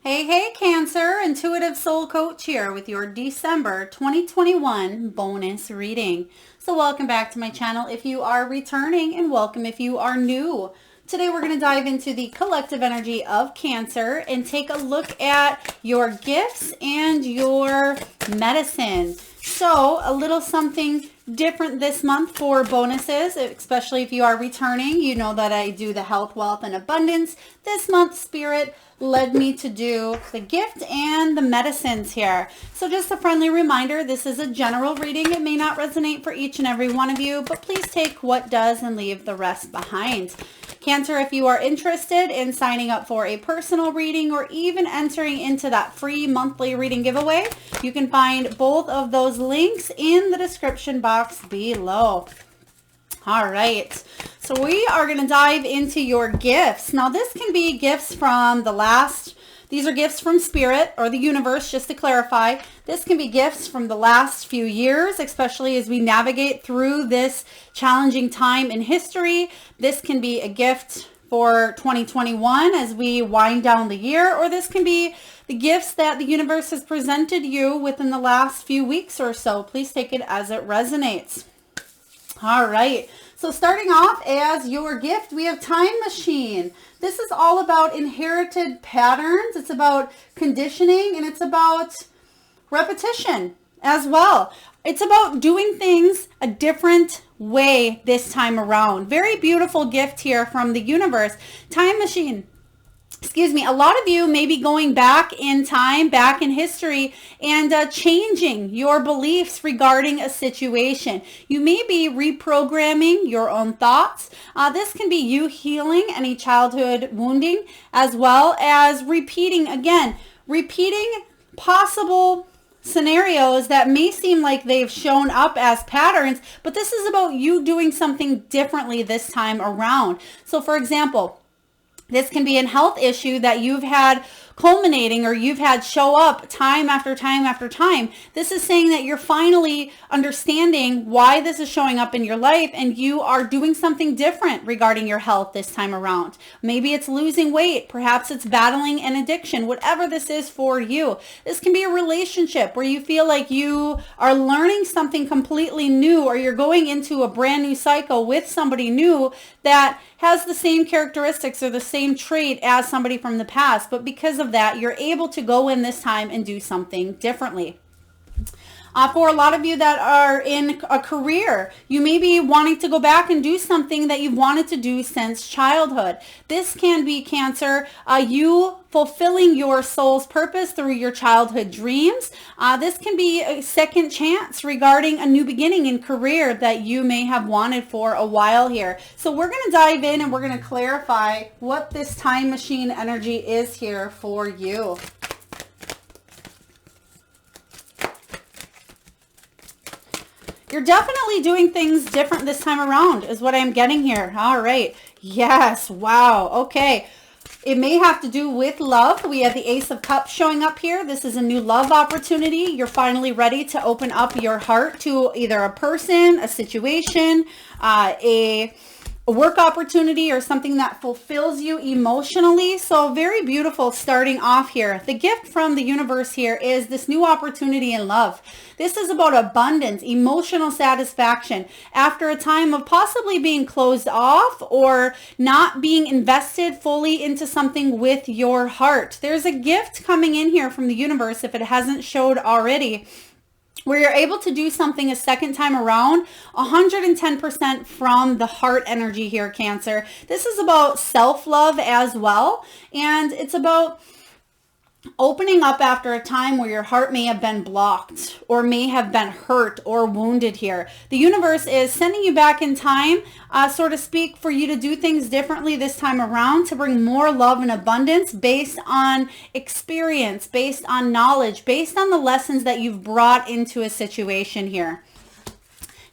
Hey, hey, Cancer, Intuitive Soul Coach here with your December 2021 bonus reading. So welcome back to my channel if you are returning, and welcome if you are new. Today we're going to dive into the collective energy of Cancer and take a look at your gifts and your medicine. So a little something different this month for bonuses, especially if you are returning. You know that I do the health, wealth, and abundance. This month, Spirit led me to do the gift and the medicines here. So just a friendly reminder, this is a general reading. It may not resonate for each and every one of you, but please take what does and leave the rest behind. Cancer, if you are interested in signing up for a personal reading or even entering into that free monthly reading giveaway, you can find both of those links in the description box below. All right, so we are going to dive into your gifts. Now, this can be gifts from these are gifts from Spirit or the universe, just to clarify. This can be gifts from the last few years, especially as we navigate through this challenging time in history. This can be a gift for 2021 as we wind down the year, or this can be the gifts that the universe has presented you within the last few weeks or so. Please take it as it resonates. All right, so starting off as your gift, we have Time Machine. This is all about inherited patterns. It's about conditioning, and it's about repetition as well. It's about doing things a different way this time around. Very beautiful gift here from the universe. Time Machine. Excuse me, a lot of you may be going back in time, back in history, and changing your beliefs regarding a situation. You may be reprogramming your own thoughts. This can be you healing any childhood wounding, as well as repeating possible scenarios that may seem like they've shown up as patterns, but this is about you doing something differently this time around. So for example, this can be a health issue that you've had culminating, or you've had show up time after time after time. This is saying that you're finally understanding why this is showing up in your life, and you are doing something different regarding your health this time around. Maybe it's losing weight. Perhaps it's battling an addiction. Whatever this is for you. This can be a relationship where you feel like you are learning something completely new, or you're going into a brand new cycle with somebody new that has the same characteristics or the same trait as somebody from the past, but because of that, you're able to go in this time and do something differently. For a lot of you that are in a career, you may be wanting to go back and do something that you've wanted to do since childhood. This can be, Cancer, you fulfilling your soul's purpose through your childhood dreams. This can be a second chance regarding a new beginning in career that you may have wanted for a while here. So we're going to dive in and we're going to clarify what this time machine energy is here for you. You're definitely doing things different this time around is what I'm getting here. All right. Yes. Wow. Okay. It may have to do with love. We have the Ace of Cups showing up here. This is a new love opportunity. You're finally ready to open up your heart to either a person, a situation, a work opportunity, or something that fulfills you emotionally. So very beautiful starting off here. The gift from the universe here is this new opportunity in love. This is about abundance, emotional satisfaction after a time of possibly being closed off or not being invested fully into something with your heart. There's a gift coming in here from the universe, if it hasn't showed already, where you're able to do something a second time around, 110% from the heart energy here, Cancer. This is about self-love as well, and it's about opening up after a time where your heart may have been blocked or may have been hurt or wounded here. The universe is sending you back in time, so to speak, for you to do things differently this time around, to bring more love and abundance based on experience, based on knowledge, based on the lessons that you've brought into a situation here.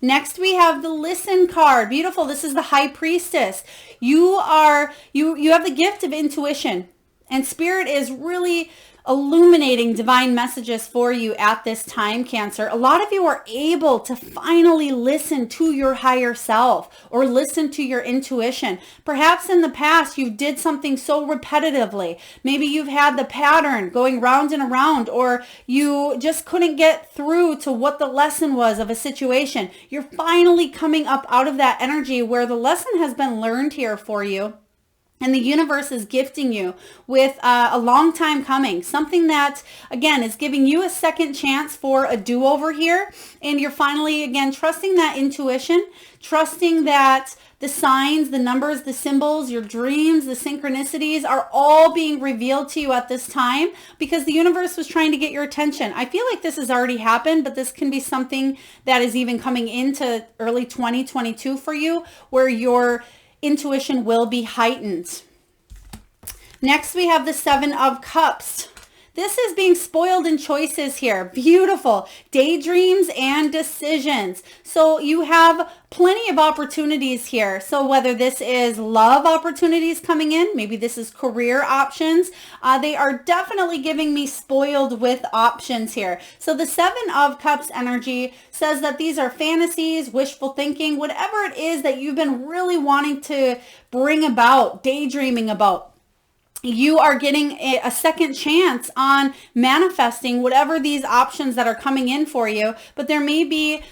Next, we have the Listen card. Beautiful. This is the High Priestess. You have the gift of intuition. And Spirit is really illuminating divine messages for you at this time, Cancer. A lot of you are able to finally listen to your higher self or listen to your intuition. Perhaps in the past you did something so repetitively. Maybe you've had the pattern going round and around, or you just couldn't get through to what the lesson was of a situation. You're finally coming up out of that energy where the lesson has been learned here for you. And the universe is gifting you with a long time coming, something that, again, is giving you a second chance for a do-over here. And you're finally, again, trusting that intuition, trusting that the signs, the numbers, the symbols, your dreams, the synchronicities are all being revealed to you at this time because the universe was trying to get your attention. I feel like this has already happened, but this can be something that is even coming into early 2022 for you, where your intuition will be heightened. Next, we have the Seven of Cups. This is being spoiled in choices here. Beautiful. Daydreams and decisions. So you have plenty of opportunities here. So whether this is love opportunities coming in, maybe this is career options, they are definitely giving me spoiled with options here. So the Seven of Cups energy says that these are fantasies, wishful thinking, whatever it is that you've been really wanting to bring about, daydreaming about. You are getting a second chance on manifesting whatever these options that are coming in for you, but there may be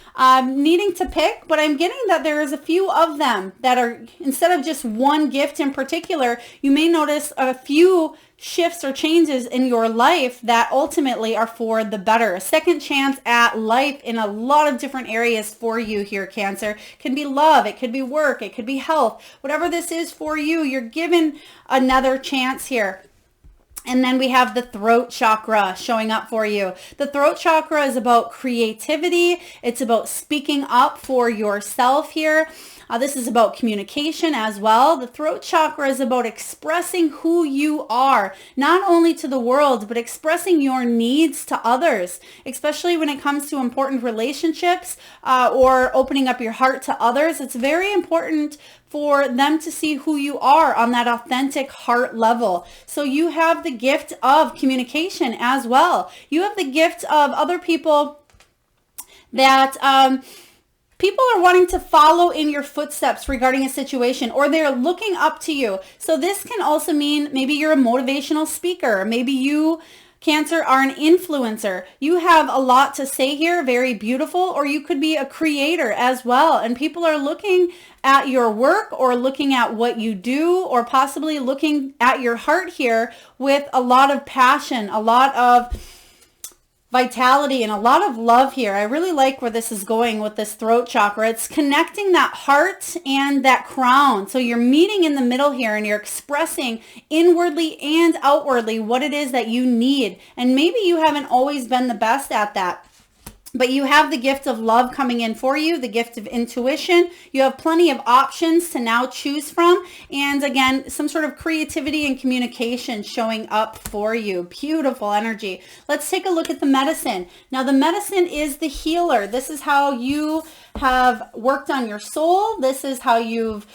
needing to pick, but I'm getting that there is a few of them that are, instead of just one gift in particular, you may notice a few shifts or changes in your life that ultimately are for the better. A second chance at life in a lot of different areas for you here, Cancer. It can be love, it could be work, it could be health. Whatever this is for you, you're given another chance here. And then we have the throat chakra showing up for you. The throat chakra is about creativity. It's about speaking up for yourself here. This is about communication as well. The throat chakra is about expressing who you are, not only to the world, but expressing your needs to others, especially when it comes to important relationships or opening up your heart to others. It's very important for them to see who you are on that authentic heart level. So you have the gift of communication as well. You have the gift of other people that people are wanting to follow in your footsteps regarding a situation, or they're looking up to you. So this can also mean maybe you're a motivational speaker. Maybe you, Cancer, are an influencer. You have a lot to say here, very beautiful, or you could be a creator as well. And people are looking at your work or looking at what you do, or possibly looking at your heart here with a lot of passion, a lot of vitality, and a lot of love here. I really like where this is going with this throat chakra. It's connecting that heart and that crown. So you're meeting in the middle here, and you're expressing inwardly and outwardly what it is that you need. And maybe you haven't always been the best at that, but you have the gift of love coming in for you, the gift of intuition. You have plenty of options to now choose from. And again, some sort of creativity and communication showing up for you. Beautiful energy. Let's take a look at the medicine. Now, the medicine is the healer. This is how you have worked on your soul. This is how you've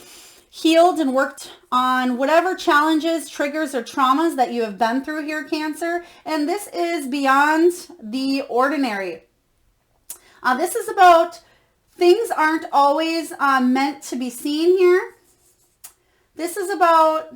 healed and worked on whatever challenges, triggers, or traumas that you have been through here, Cancer. And this is beyond the ordinary. This is about things aren't always meant to be seen here. This is about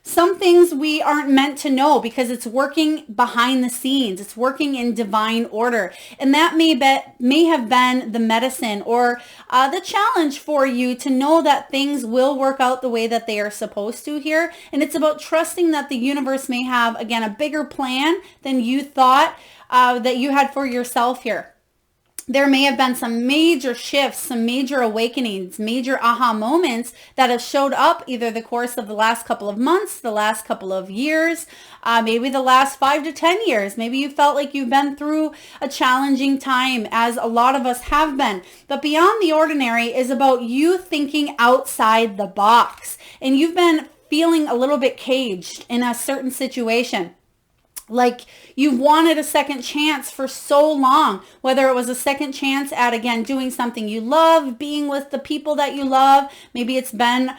some things we aren't meant to know because it's working behind the scenes. It's working in divine order. And that may have been the medicine or the challenge for you to know that things will work out the way that they are supposed to here. And it's about trusting that the universe may have, again, a bigger plan than you thought that you had for yourself here. There may have been some major shifts, some major awakenings, major aha moments that have showed up either the course of the last couple of months, the last couple of years, maybe the last 5 to 10 years. Maybe you felt like you've been through a challenging time, as a lot of us have been. But beyond the ordinary is about you thinking outside the box. And you've been feeling a little bit caged in a certain situation. Like you've wanted a second chance for so long, whether it was a second chance at, again, doing something you love, being with the people that you love. Maybe it's been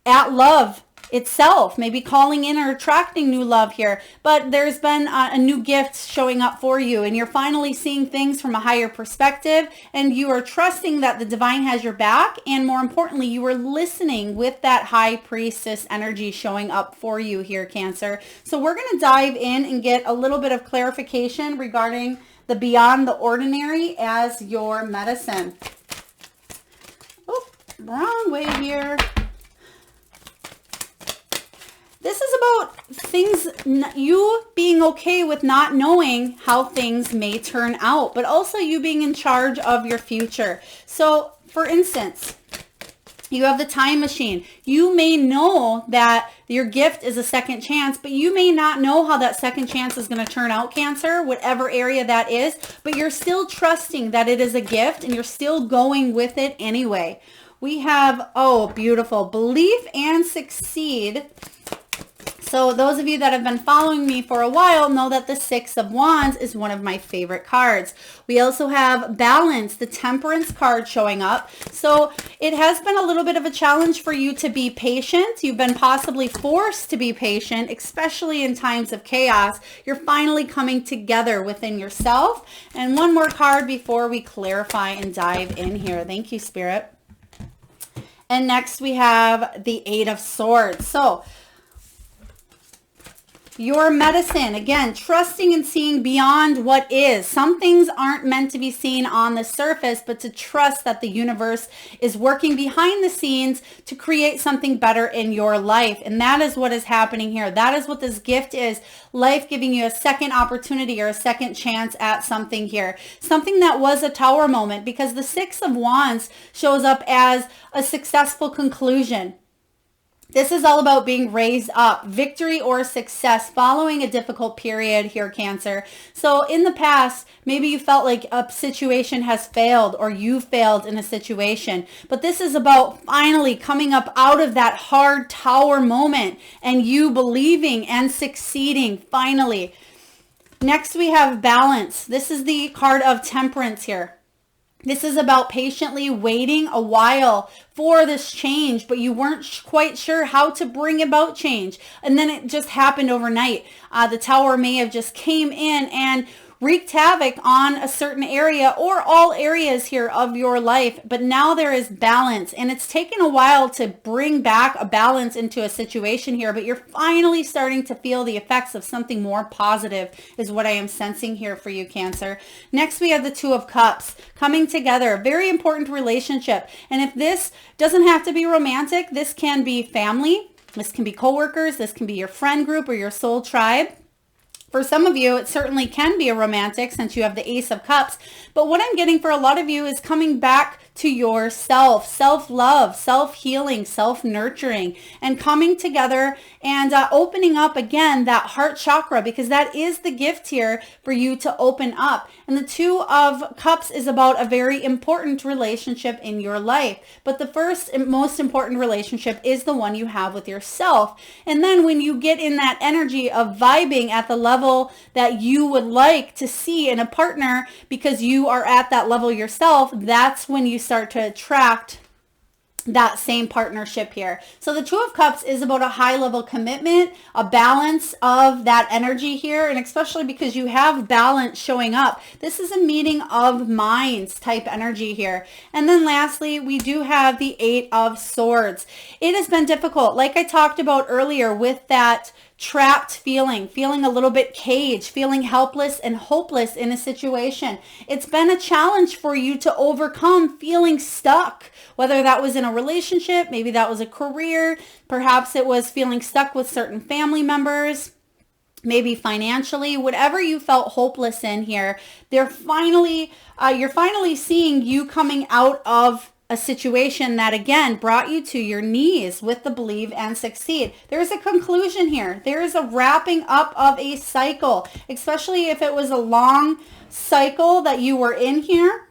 at love itself, maybe calling in or attracting new love here, but there's been a new gift showing up for you, and you're finally seeing things from a higher perspective, and you are trusting that the divine has your back, and more importantly, you are listening with that high priestess energy showing up for you here, Cancer. So we're going to dive in and get a little bit of clarification regarding the beyond the ordinary as your medicine. Oh, wrong way here. This is about things, you being okay with not knowing how things may turn out, but also you being in charge of your future. So, for instance, you have the time machine. You may know that your gift is a second chance, but you may not know how that second chance is going to turn out, Cancer, whatever area that is, but you're still trusting that it is a gift and you're still going with it anyway. We have, oh, beautiful, belief and succeed. So those of you that have been following me for a while know that the Six of Wands is one of my favorite cards. We also have balance, the Temperance card showing up. So it has been a little bit of a challenge for you to be patient. You've been possibly forced to be patient, especially in times of chaos. You're finally coming together within yourself. And one more card before we clarify and dive in here. Thank you, Spirit. And next we have the Eight of Swords. So your medicine, again, trusting and seeing beyond what is. Some things aren't meant to be seen on the surface, but to trust that the universe is working behind the scenes to create something better in your life. And that is what is happening here. That is what this gift is. Life giving you a second opportunity or a second chance at something here. Something that was a tower moment, because the Six of Wands shows up as a successful conclusion. This is all about being raised up, victory or success following a difficult period here, Cancer. So in the past, maybe you felt like a situation has failed or you failed in a situation. But this is about finally coming up out of that hard tower moment and you believing and succeeding finally. Next, we have balance. This is the card of Temperance here. This is about patiently waiting a while for this change, but you weren't quite sure how to bring about change. And then it just happened overnight. The tower may have just came in and wreaked havoc on a certain area or all areas here of your life. But now there is balance, and it's taken a while to bring back a balance into a situation here, but you're finally starting to feel the effects of something more positive is what I am sensing here for you, Cancer. Next, we have the Two of Cups coming together. Very important relationship. And if this doesn't have to be romantic, this can be family, this can be coworkers, this can be your friend group or your soul tribe. For some of you, it certainly can be a romantic since you have the Ace of Cups. But what I'm getting for a lot of you is coming back to yourself, self-love, self-healing, self-nurturing, and coming together and opening up again that heart chakra, because that is the gift here for you to open up. And the Two of Cups is about a very important relationship in your life. But the first and most important relationship is the one you have with yourself. And then when you get in that energy of vibing at the level that you would like to see in a partner, because you are at that level yourself, that's when you start to attract that same partnership here. So the Two of Cups is about a high level commitment, a balance of that energy here, and especially because you have balance showing up. This is a meeting of minds type energy here. And then lastly, we do have the Eight of Swords. It has been difficult, like I talked about earlier, with that trapped feeling a little bit caged, feeling helpless and hopeless in a situation. It's been a challenge for you to overcome feeling stuck, whether that was in a relationship, maybe that was a career, perhaps it was feeling stuck with certain family members, maybe financially, whatever you felt hopeless in here. You're finally seeing you coming out of a situation that again brought you to your knees with the believe and succeed. There's a conclusion here. There is a wrapping up of a cycle, especially if it was a long cycle that you were in here.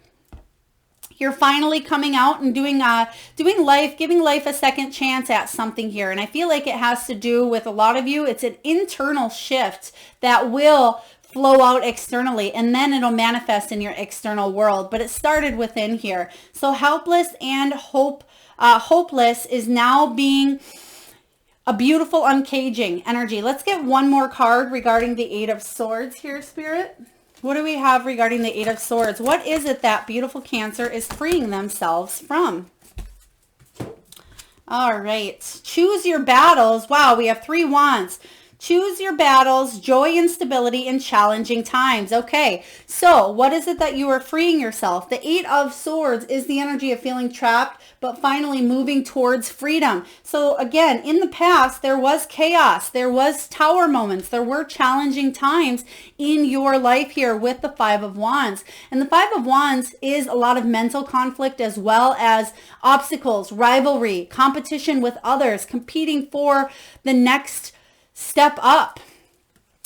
You're finally coming out and doing life, giving life a second chance at something here. And I feel like it has to do with a lot of you. It's an internal shift that will flow out externally, and then it'll manifest in your external world. But it started within here. So helpless and hopeless is now being a beautiful uncaging energy. Let's get one more card regarding the Eight of Swords here, Spirit. What do we have regarding the Eight of Swords? What is it that beautiful Cancer is freeing themselves from? All right. Choose your battles. Wow, we have 3 wands. Choose your battles, joy and stability in challenging times. Okay, so what is it that you are freeing yourself? The Eight of Swords is the energy of feeling trapped, but finally moving towards freedom. So again, in the past, there was chaos. There was tower moments. There were challenging times in your life here with the Five of Wands. And the Five of Wands is a lot of mental conflict as well as obstacles, rivalry, competition with others, competing for the next step up.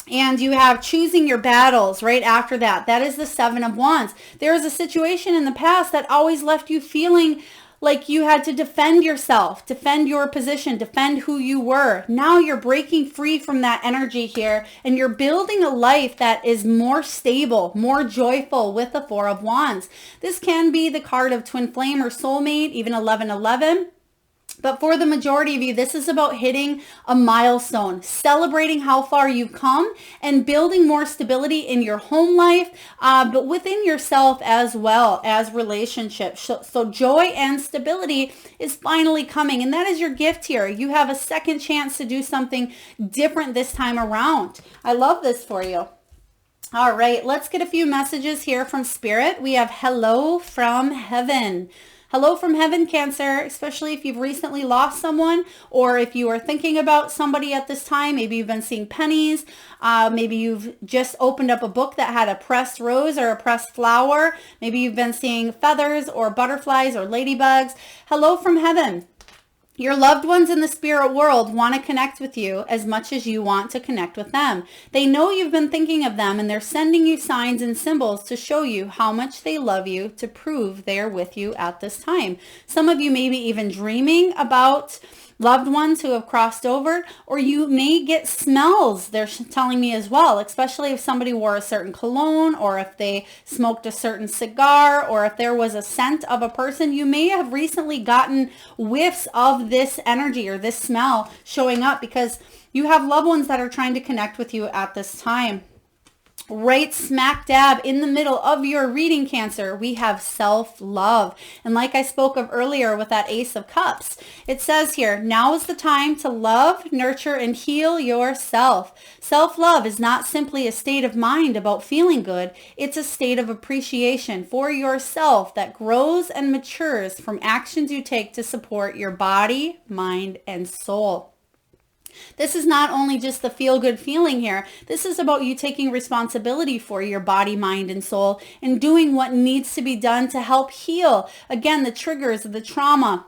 And you have choosing your battles right after that. That is the Seven of Wands. There is a situation in the past that always left you feeling like you had to defend yourself, defend your position, defend who you were. Now you're breaking free from that energy here, and you're building a life that is more stable, more joyful with the Four of Wands. This can be the card of twin flame or soulmate, even 1111. But for the majority of you, this is about hitting a milestone, celebrating how far you've come and building more stability in your home life, but within yourself as well as relationships. So joy and stability is finally coming. And that is your gift here. You have a second chance to do something different this time around. I love this for you. All right, let's get a few messages here from Spirit. We have hello from heaven. Hello from heaven, Cancer, especially if you've recently lost someone or if you are thinking about somebody at this time. Maybe you've been seeing pennies. Maybe you've just opened up a book that had a pressed rose or a pressed flower. Maybe you've been seeing feathers or butterflies or ladybugs. Hello from heaven. Your loved ones in the spirit world want to connect with you as much as you want to connect with them. They know you've been thinking of them, and they're sending you signs and symbols to show you how much they love you, to prove they're with you at this time. Some of you may be even dreaming about loved ones who have crossed over, or you may get smells, they're telling me as well, especially if somebody wore a certain cologne, or if they smoked a certain cigar, or if there was a scent of a person. You may have recently gotten whiffs of this energy or this smell showing up because you have loved ones that are trying to connect with you at this time. Right smack dab in the middle of your reading, Cancer, we have self-love. And like I spoke of earlier with that Ace of Cups, it says here, now is the time to love, nurture, and heal yourself. Self-love is not simply a state of mind about feeling good. It's a state of appreciation for yourself that grows and matures from actions you take to support your body, mind, and soul. This is not only just the feel-good feeling here. This is about you taking responsibility for your body, mind, and soul and doing what needs to be done to help heal. Again, the triggers of the trauma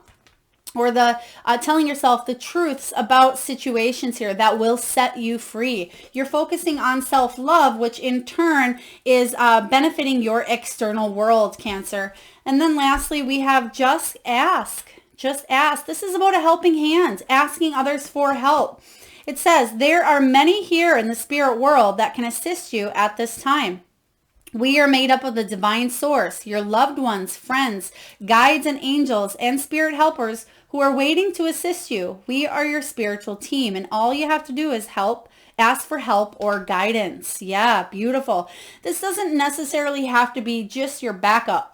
or the telling yourself the truths about situations here that will set you free. You're focusing on self-love, which in turn is benefiting your external world, Cancer. And then lastly, we have just ask. Just ask. This is about a helping hand, asking others for help. It says, there are many here in the spirit world that can assist you at this time. We are made up of the divine source, your loved ones, friends, guides, and angels, and spirit helpers who are waiting to assist you. We are your spiritual team, and all you have to do is ask for help or guidance. Yeah, beautiful. This doesn't necessarily have to be just your backup,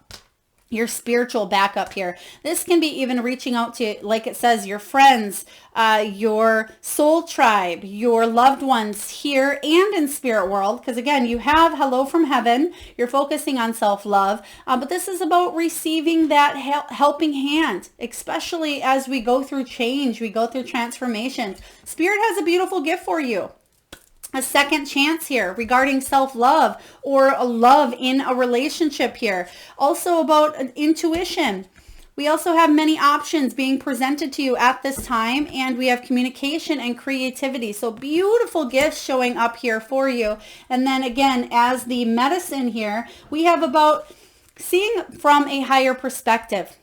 your spiritual backup here. This can be even reaching out to, like it says, your friends, your soul tribe, your loved ones here and in spirit world. Because again, you have hello from heaven. You're focusing on self-love. But this is about receiving that helping hand, especially as we go through change, we go through transformation. Spirit has a beautiful gift for you. A second chance here regarding self-love or a love in a relationship here. Also about intuition. We also have many options being presented to you at this time, and we have communication and creativity. So beautiful gifts showing up here for you. And then again, as the medicine here, we have about seeing from a higher perspective.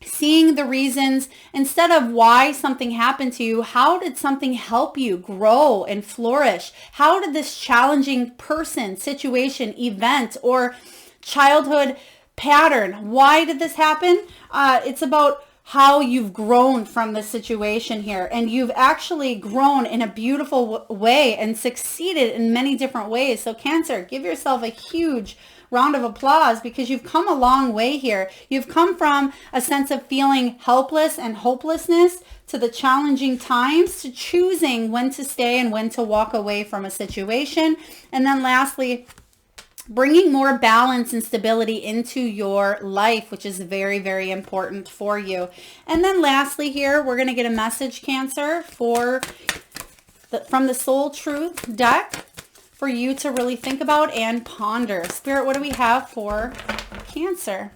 Seeing the reasons instead of why something happened to you. How did something help you grow and flourish? How did this challenging person, situation, event, or childhood pattern, why did this happen? It's about how you've grown from the situation here, and you've actually grown in a beautiful way and succeeded in many different ways. So Cancer, give yourself a huge round of applause because you've come a long way here. You've come from a sense of feeling helpless and hopelessness to the challenging times to choosing when to stay and when to walk away from a situation. And then lastly, bringing more balance and stability into your life, which is very, very important for you. And then lastly here, we're going to get a message, Cancer, from the Soul Truth deck for you to really think about and ponder. Spirit, what do we have for Cancer?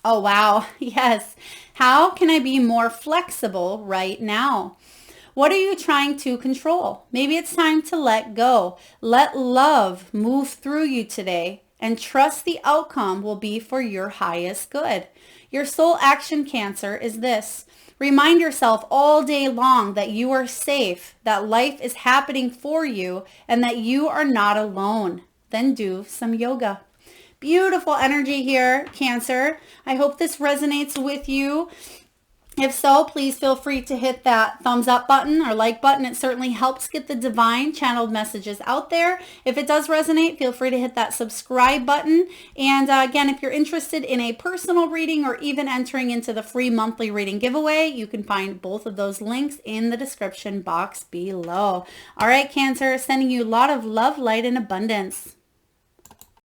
Oh, wow. Yes. How can I be more flexible right now? What are you trying to control? Maybe it's time to let go. Let love move through you today and trust the outcome will be for your highest good. Your soul action, Cancer, is this. Remind yourself all day long that you are safe, that life is happening for you, and that you are not alone. Then do some yoga. Beautiful energy here, Cancer. I hope this resonates with you. If so, please feel free to hit that thumbs up button or like button. It certainly helps get the divine channeled messages out there. If it does resonate, feel free to hit that subscribe button. And again, if you're interested in a personal reading or even entering into the free monthly reading giveaway, you can find both of those links in the description box below. All right, Cancer, sending you a lot of love, light, and abundance.